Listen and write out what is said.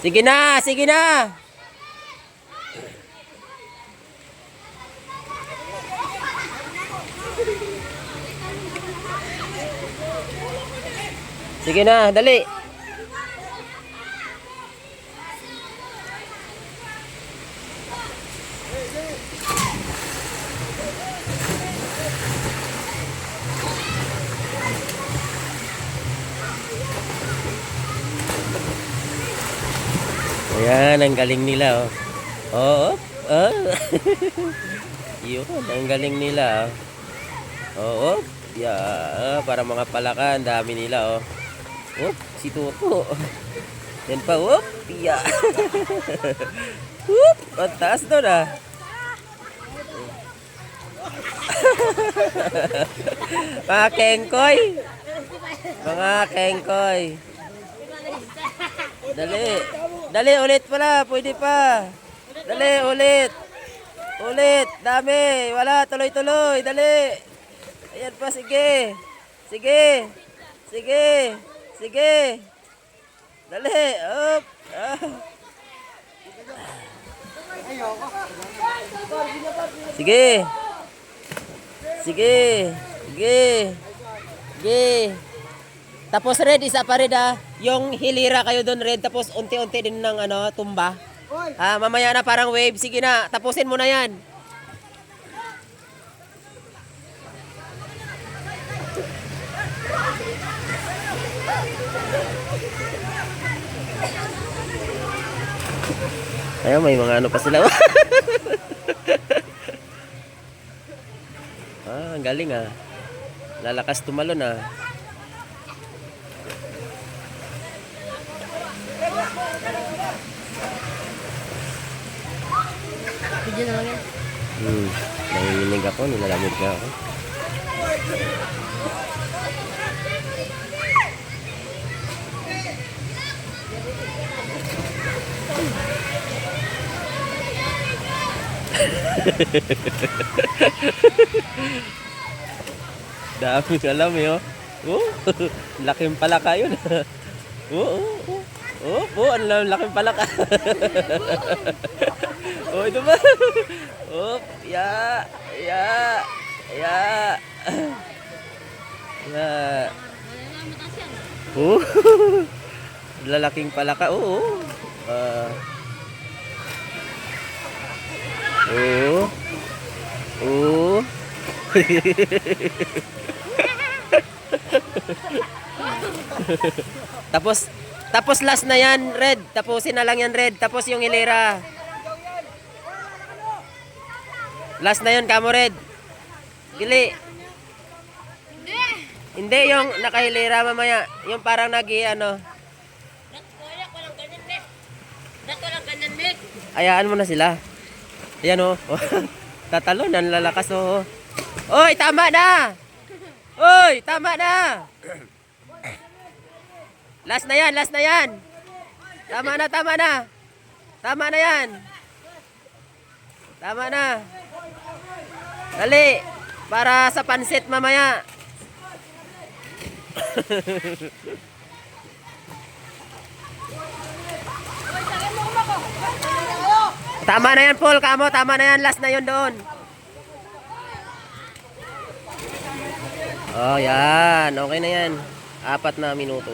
Sige na, sige na. Sige na, dali. Ayan, ang galing nila, oh. Oo, oh. Yun, ang galing nila, oh. Oo, yeah, para mga palaka, ang dami nila, oh. Oh, si Tuto. Yan pa, oh. Yeah. Whoop, ang taas doon, ah. Mga kengkoy. Mga kengkoy. Dali. Dali, ulit pala. Pwede pa. Dali, ulit. Ulit. Dami. Wala, tuloy-tuloy. Dali. Ayan pa, sige. Sige. Sige. Sige. Dali. Up. Ah. Sige. Sige. Sige. Sige. Tapos red, isa pa red, ah. Yung hilira kayo doon red, tapos unti-unti din ng ano, tumba. Ah, mamaya na parang wave. Sige na, tapusin mo na yan. Ayun, may mga ano pa sila. Ah, ang galing, ah. Lalakas tumalon, ah. Video na lang yan. Nanginginig ako, nilalamig na ako. Daming alam eh, oh. Oh, laking palaka yun. Ang laking palaka. Oh, ito ba? Oh, ya. Oh, lalaking palaka. Oo. Tapos last na yan, red. Tapusin na lang yan, red. Tapos yung hilera. Last na yun, kamo, red. Gili. Hindi, yung nakahilera mamaya. Yung parang ano. Ayaan mo na sila. Ayan, oh. Tatalon, ang lalakas, oh. Oy, tama na! Oy, tama na! Last na yan, last na yan! Tama na, tama na! Tama na yan! Tama na! Dali! Para sa pansit mamaya! Tama na yan, Paul, kamo, tama na yan, last na yun doon. Oh, yan, okay na yan. 4 na minuto.